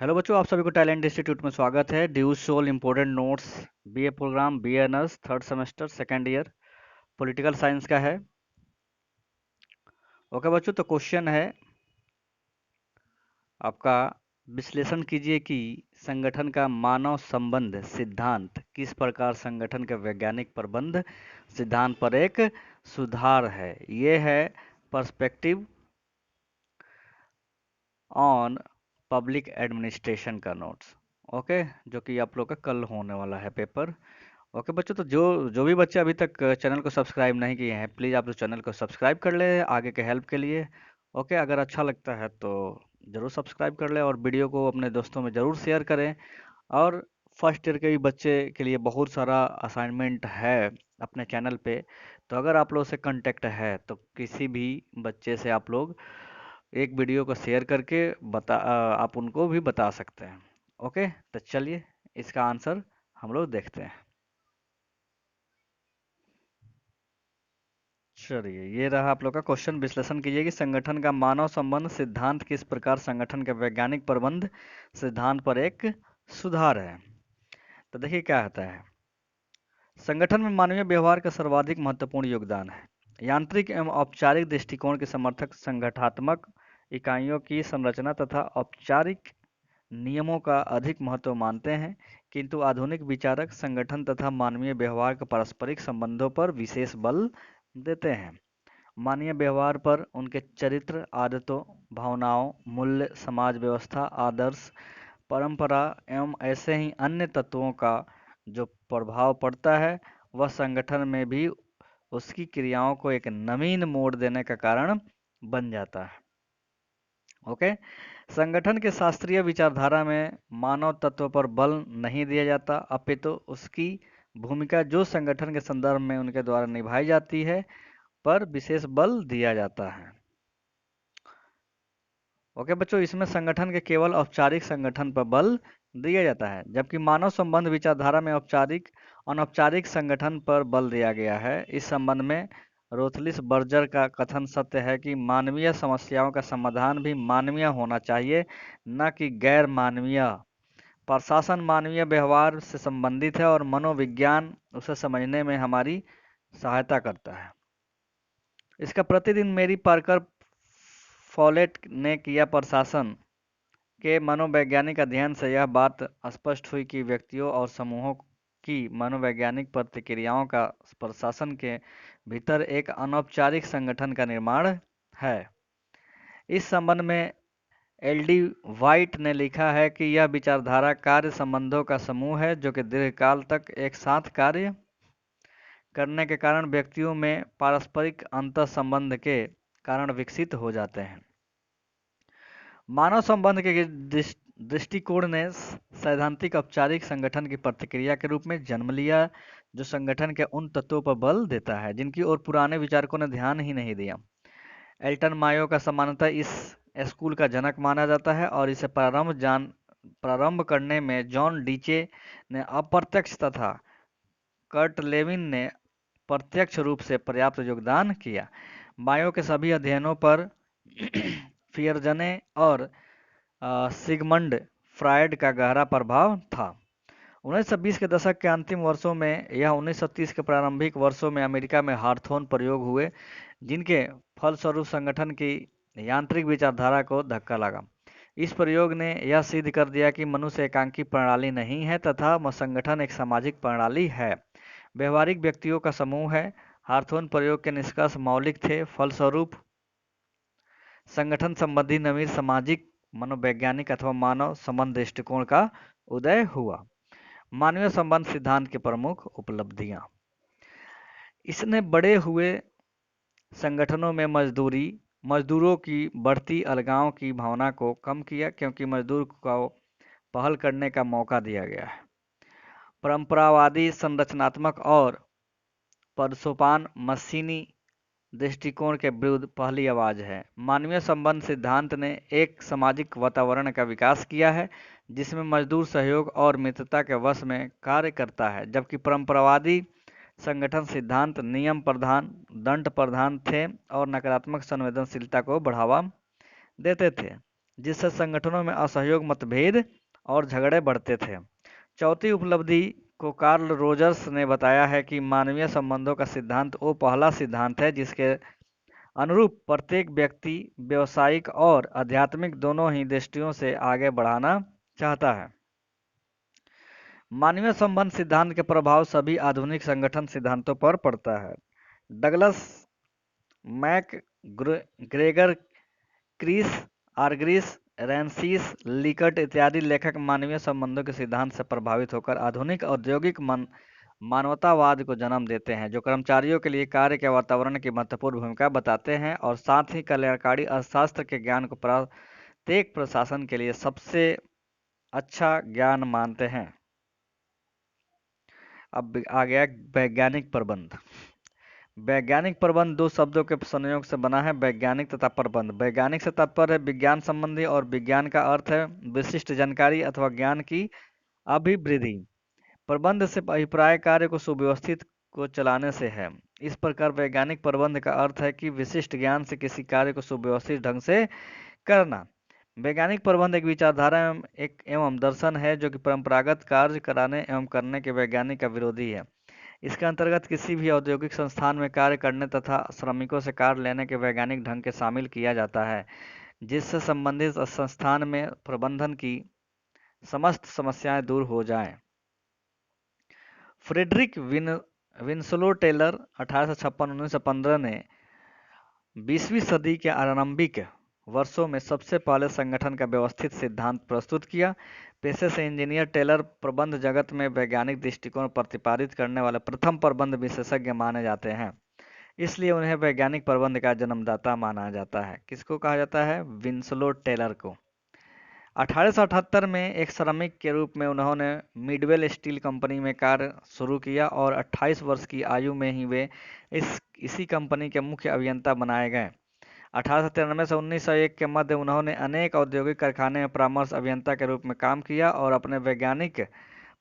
Hello बच्चों, आप सभी को टैलेंट इंस्टीट्यूट में स्वागत है। DU SOL important notes BA programme B honours third semester second year political science का है। ओके बच्चों, तो क्वेश्चन है आपका, विश्लेषण कीजिए कि संगठन का मानव संबंध सिद्धांत किस प्रकार संगठन के वैज्ञानिक प्रबंध सिद्धांत पर एक सुधार है। ये है पर्सपेक्टिव ऑन पब्लिक एडमिनिस्ट्रेशन का नोट्स। ओके, जो कि आप लोग का कल होने वाला है पेपर। ओके बच्चों, तो जो जो भी बच्चे अभी तक चैनल को सब्सक्राइब नहीं किए हैं, प्लीज़ आप लोग चैनल को सब्सक्राइब कर ले आगे के हेल्प के लिए। ओके, अगर अच्छा लगता है तो ज़रूर सब्सक्राइब कर ले और वीडियो को अपने दोस्तों में ज़रूर शेयर करें। और फर्स्ट ईयर के भी बच्चे के लिए बहुत सारा असाइनमेंट है अपने चैनल पे। तो अगर आप लोग से कांटेक्ट है तो किसी भी बच्चे से आप लोग एक वीडियो को शेयर करके आप उनको भी बता सकते हैं। ओके, तो चलिए इसका आंसर हम लोग देखते हैं। चलिए, ये रहा आप लोग का क्वेश्चन। विश्लेषण कीजिए कि संगठन का मानव संबंध सिद्धांत किस प्रकार संगठन के वैज्ञानिक प्रबंध सिद्धांत पर एक सुधार है। तो देखिए क्या होता है, संगठन में मानवीय व्यवहार का सर्वाधिक महत्वपूर्ण योगदान है। यांत्रिक एवं औपचारिक दृष्टिकोण के समर्थक संगठनात्मक इकाइयों की संरचना तथा औपचारिक नियमों का अधिक महत्व मानते हैं, किंतु आधुनिक विचारक संगठन तथा मानवीय व्यवहार के पारस्परिक संबंधों पर विशेष बल देते हैं। मानवीय व्यवहार पर उनके चरित्र, आदतों, भावनाओं, मूल्य, समाज व्यवस्था, आदर्श, परंपरा एवं ऐसे ही अन्य तत्वों का जो प्रभाव पड़ता है, वह संगठन में भी उसकी क्रियाओं को एक नवीन मोड़ देने का कारण बन जाता है। ओके, संगठन के शास्त्रीय विचारधारा में मानव तत्व पर बल नहीं दिया जाता, अपितु उसकी भूमिका जो संगठन के संदर्भ में उनके द्वारा निभाई जाती है पर विशेष बल दिया जाता है। ओके बच्चों, इसमें संगठन के केवल औपचारिक संगठन पर बल दिया जाता है, जबकि मानव संबंध विचारधारा में औपचारिक अनौपचारिक संगठन पर बल दिया गया है। इस संबंध में रोथलिस बर्जर का कथन सत्य है कि मानवीय समस्याओं का समाधान भी मानवीय होना चाहिए, न कि गैर मानवीय। प्रशासन मानवीय व्यवहार से संबंधित है और मनोविज्ञान उसे समझने में हमारी सहायता करता है। इसका प्रतिदिन मेरी पार्कर फॉलेट ने किया। प्रशासन के मनोवैज्ञानिक अध्ययन से यह बात स्पष्ट हुई कि व्यक्तियों और समूहों की मनोवैज्ञानिक प्रतिक्रियाओं का प्रशासन के भीतर एक अनौपचारिक संगठन का निर्माण है। इस संबंध में एल.डी. व्हाइट ने लिखा है कि यह विचारधारा कार्य संबंधों का समूह है जो कि दीर्घकाल तक एक साथ कार्य करने के कारण व्यक्तियों में पारस्परिक अंतर संबंध के कारण विकसित हो जाते हैं। मानव संबंध के दृष्टिकोण ने सैद्धांतिक औपचारिक संगठन की प्रतिक्रिया के रूप में जन्म लिया, जो संगठन के उन तत्वों पर बल देता है जिनकी ओर पुराने विचारकों ने ध्यान ही नहीं दिया। एल्टन मायो का सामान्यतः इस स्कूल का जनक माना जाता है और इसे प्रारंभ करने में जॉन डीचे ने अप्रत्यक्ष तथा कर्ट लेविन ने प्रत्यक्ष रूप से पर्याप्त योगदान किया। मायो के सभी अध्ययनों पर फियरजने और सिगमंड फ्रायड का गहरा प्रभाव था। 1920 के दशक के अंतिम वर्षों में यह 1930 के प्रारंभिक वर्षों में अमेरिका में हार्थोन प्रयोग हुए, जिनके फलस्वरूप संगठन की यांत्रिक विचारधारा को धक्का लगा। इस प्रयोग ने यह सिद्ध कर दिया कि मनुष्य एकांकी प्रणाली नहीं है तथा संगठन एक सामाजिक प्रणाली है, व्यवहारिक व्यक्तियों का समूह है। हार्थोन प्रयोग के निष्कर्ष मौलिक थे, फलस्वरूप संगठन संबंधी नवीन सामाजिक मनोवैज्ञानिक अथवा मानव संबंध दृष्टिकोण का उदय हुआ। मानवीय संबंध सिद्धांत की प्रमुख उपलब्धियां, इसने बड़े हुए संगठनों में मजदूरों की बढ़ती अलगाव की भावना को कम किया, क्योंकि मजदूर को पहल करने का मौका दिया गया है। परंपरावादी संरचनात्मक और परसोपान मशीनी दृष्टिकोण के विरुद्ध पहली आवाज है। मानवीय संबंध सिद्धांत ने एक सामाजिक वातावरण का विकास किया है जिसमें मजदूर सहयोग और मित्रता के वश में कार्य करता है, जबकि परंपरावादी संगठन सिद्धांत नियम प्रधान, दंड प्रधान थे और नकारात्मक संवेदनशीलता को बढ़ावा देते थे। जिससे संगठनों में असहयोग, मतभेद और झगड़े बढ़ते थे। चौथी उपलब्धि को कार्ल रोजर्स ने बताया है कि मानवीय संबंधों का सिद्धांत वो पहला सिद्धांत है जिसके अनुरूप प्रत्येक व्यक्ति व्यावसायिक और आध्यात्मिक दोनों ही दृष्टियों से आगे बढ़ाना चाहता है। मानवीय संबंध सिद्धांत के प्रभाव सभी आधुनिक संगठन सिद्धांतों पर पड़ता है। Douglas Mac Gregor, Chris आर्ग्रिस, रैंसिस Likert इत्यादि लेखक मानवीय संबंधों के सिद्धांत से प्रभावित होकर आधुनिक औद्योगिक मानवतावाद को जन्म देते हैं, जो कर्मचारियों के लिए कार्य के वातावरण की महत्वपूर्ण भूमिका बताते हैं और साथ ही कल्याणकारी अर्थशास्त्र के ज्ञान को प्रत्येक प्रशासन के लिए सबसे अच्छा ज्ञान मानते हैं। अब आ गया वैज्ञानिक प्रबंध। वैज्ञानिक प्रबंध दो शब्दों के संयोग से बना है, वैज्ञानिक तथा प्रबंध। वैज्ञानिक से तात्पर्य है विज्ञान संबंधी और विज्ञान का अर्थ है विशिष्ट जानकारी अथवा ज्ञान की अभिवृद्धि। प्रबंध से अभिप्राय कार्य को सुव्यवस्थित को चलाने से है। इस प्रकार वैज्ञानिक प्रबंध का अर्थ है कि विशिष्ट ज्ञान से किसी कार्य को सुव्यवस्थित ढंग से करना। वैज्ञानिक प्रबंध एक विचारधारा एवं दर्शन है जो कि परंपरागत कार्य कराने एवं करने के वैज्ञानिक का विरोधी है। इसके अंतर्गत किसी भी औद्योगिक संस्थान में कार्य करने तथा श्रमिकों से कार्य लेने के वैज्ञानिक ढंग के शामिल किया जाता है, जिससे संबंधित संस्थान में प्रबंधन की समस्त समस्याएं दूर हो जाएं। फ्रेडरिक विंसलो टेलर 1856-1915 ने 20वीं सदी के आरंभिक वर्षों में सबसे पहले संगठन का व्यवस्थित सिद्धांत प्रस्तुत किया। पेशे से इंजीनियर टेलर प्रबंध जगत में वैज्ञानिक दृष्टिकोण प्रतिपादित करने वाले प्रथम प्रबंध विशेषज्ञ माने जाते हैं, इसलिए उन्हें वैज्ञानिक प्रबंध का जन्मदाता माना जाता है। किसको कहा जाता है? विंसलो टेलर को। 1878 में एक श्रमिक के रूप में उन्होंने मिडवेल स्टील कंपनी में कार्य शुरू किया और 28 वर्ष की आयु में ही वे इसी कंपनी के मुख्य अभियंता बनाए गए। 1893 से 1901 के मध्य उन्होंने अनेक औद्योगिक कारखाने में परामर्श अभियंता के रूप में काम किया और अपने वैज्ञानिक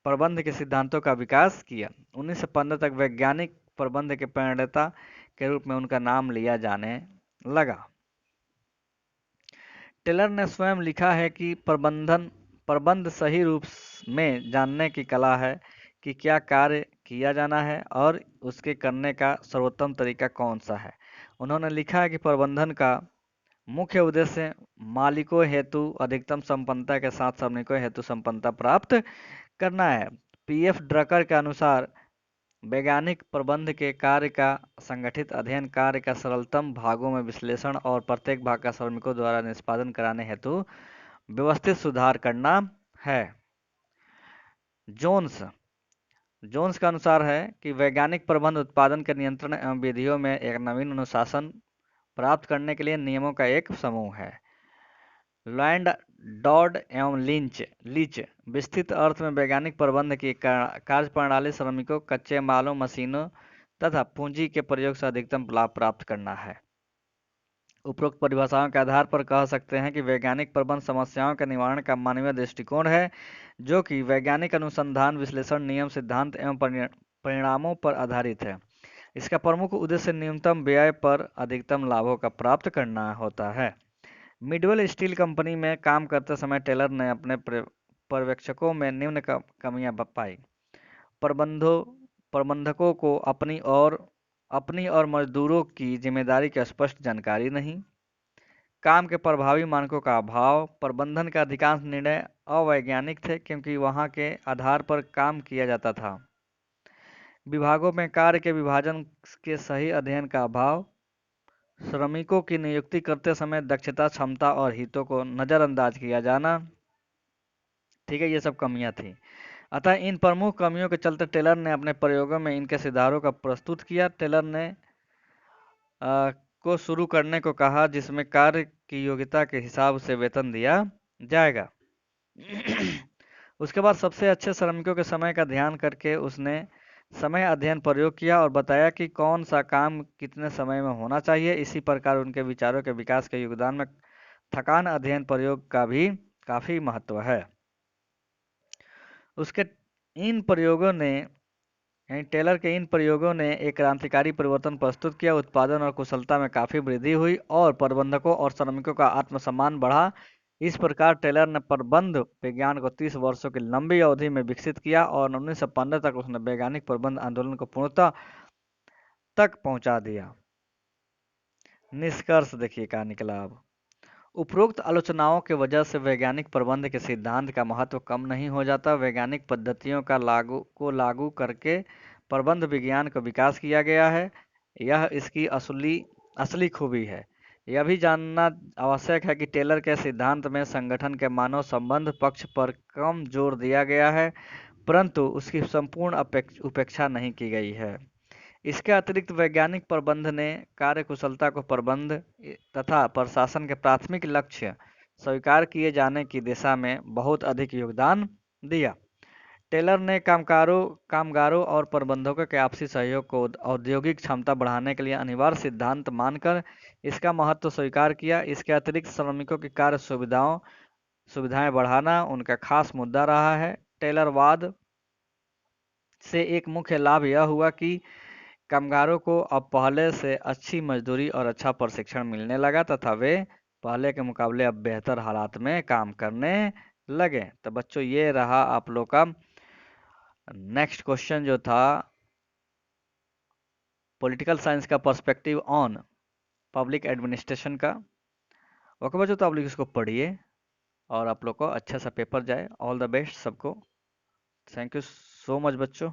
प्रबंध के सिद्धांतों का विकास किया। 1915 तक वैज्ञानिक प्रबंध के प्रणेता के रूप में उनका नाम लिया जाने लगा। टेलर ने स्वयं लिखा है कि प्रबंध सही रूप में जानने की कला है कि क्या कार्य किया जाना है और उसके करने का सर्वोत्तम तरीका कौन सा है। उन्होंने लिखा है कि प्रबंधन का मुख्य उद्देश्य मालिकों हेतु अधिकतम संपन्नता के साथ श्रमिकों हेतु संपन्नता प्राप्त करना है। पीएफ ड्रकर के अनुसार वैज्ञानिक प्रबंध के कार्य का संगठित अध्ययन, कार्य का सरलतम भागों में विश्लेषण और प्रत्येक भाग का श्रमिकों द्वारा निष्पादन कराने हेतु व्यवस्थित सुधार करना है। जोन्स का अनुसार है कि वैज्ञानिक प्रबंध उत्पादन के नियंत्रण एवं विधियों में एक नवीन अनुशासन प्राप्त करने के लिए नियमों का एक समूह है। लैंड, डॉड एवं लीच विस्तृत अर्थ में वैज्ञानिक प्रबंध की कार्यप्रणाली श्रमिकों, कच्चे मालों, मशीनों तथा पूंजी के प्रयोग से अधिकतम लाभ प्राप्त करना है। उपरोक्त परिभाषाओं के आधार पर कह सकते हैं कि वैज्ञानिक प्रबंध समस्याओं के निवारण का मानवीय दृष्टिकोण है, जो कि वैज्ञानिक अनुसंधान, विश्लेषण, नियम, सिद्धांत एवं परिणामों पर आधारित है। इसका प्रमुख उद्देश्य न्यूनतम व्यय पर अधिकतम लाभों का प्राप्त करना होता है। मिडवेल स्टील कंपनी में काम करते समय टेलर ने अपने पर्यवेक्षकों में निम्न कमियां पाई। प्रबंधकों को अपनी और मजदूरों की जिम्मेदारी की स्पष्ट जानकारी नहीं, काम के प्रभावी मानकों का अभाव, प्रबंधन का अधिकांश निर्णय अवैज्ञानिक थे क्योंकि वहां के आधार पर काम किया जाता था, विभागों में कार्य के विभाजन के सही अध्ययन का अभाव, श्रमिकों की नियुक्ति करते समय दक्षता, क्षमता और हितों को नज़रअंदाज किया जाना। ठीक है, ये सब कमियां थी। अतः इन प्रमुख कमियों के चलते टेलर ने अपने प्रयोगों में इनके सुधारों का प्रस्तुत किया। टेलर ने को शुरू करने को कहा जिसमें कार्य की योग्यता के हिसाब से वेतन दिया जाएगा। उसके बाद सबसे अच्छे श्रमिकों के समय का ध्यान करके उसने समय अध्ययन प्रयोग किया और बताया कि कौन सा काम कितने समय में होना चाहिए। इसी प्रकार उनके विचारों के विकास के योगदान में थकान अध्ययन प्रयोग का भी काफी महत्व है। उसके इन प्रयोगों ने टेलर के इन प्रयोगों ने एक क्रांतिकारी परिवर्तन प्रस्तुत किया। उत्पादन और कुशलता में काफी वृद्धि हुई और प्रबंधकों और श्रमिकों का आत्मसम्मान बढ़ा। इस प्रकार टेलर ने प्रबंध विज्ञान को 30 वर्षों की लंबी अवधि में विकसित किया और 1915 तक उसने वैज्ञानिक प्रबंध आंदोलन को पूर्णता तक पहुंचा दिया। निष्कर्ष देखिए क्या निकला अब। उपरोक्त आलोचनाओं के वजह से वैज्ञानिक प्रबंध के सिद्धांत का महत्व कम नहीं हो जाता। वैज्ञानिक पद्धतियों का लागू करके प्रबंध विज्ञान का विकास किया गया है। यह इसकी असली खूबी है। यह भी जानना आवश्यक है कि टेलर के सिद्धांत में संगठन के मानव संबंध पक्ष पर कम जोर दिया गया है, परंतु उसकी संपूर्ण उपेक्षा नहीं की गई है। इसके अतिरिक्त वैज्ञानिक प्रबंध ने कार्यकुशलता को प्रबंध तथा प्रशासन के प्राथमिक लक्ष्य स्वीकार किए जाने की दिशा में बहुत अधिक योगदान दिया। टेलर ने कामगारों और प्रबंधकों के आपसी सहयोग को औद्योगिक क्षमता बढ़ाने के लिए अनिवार्य सिद्धांत मानकर इसका महत्व स्वीकार किया। इसके अतिरिक्त श्रमिकों की कार्य सुविधाएं बढ़ाना उनका खास मुद्दा रहा है। टेलरवाद से एक मुख्य लाभ यह हुआ कि कामगारों को अब पहले से अच्छी मजदूरी और अच्छा प्रशिक्षण मिलने लगा तथा वे पहले के मुकाबले अब बेहतर हालात में काम करने लगे। तो बच्चों ये रहा आप लोग का नेक्स्ट क्वेश्चन जो था पॉलिटिकल साइंस का पर्सपेक्टिव ऑन पब्लिक एडमिनिस्ट्रेशन का। ओके बच्चों, तो आप लोग इसको पढ़िए और आप लोग को अच्छा सा पेपर जाए। ऑल द बेस्ट सबको। थैंक यू सो मच बच्चों।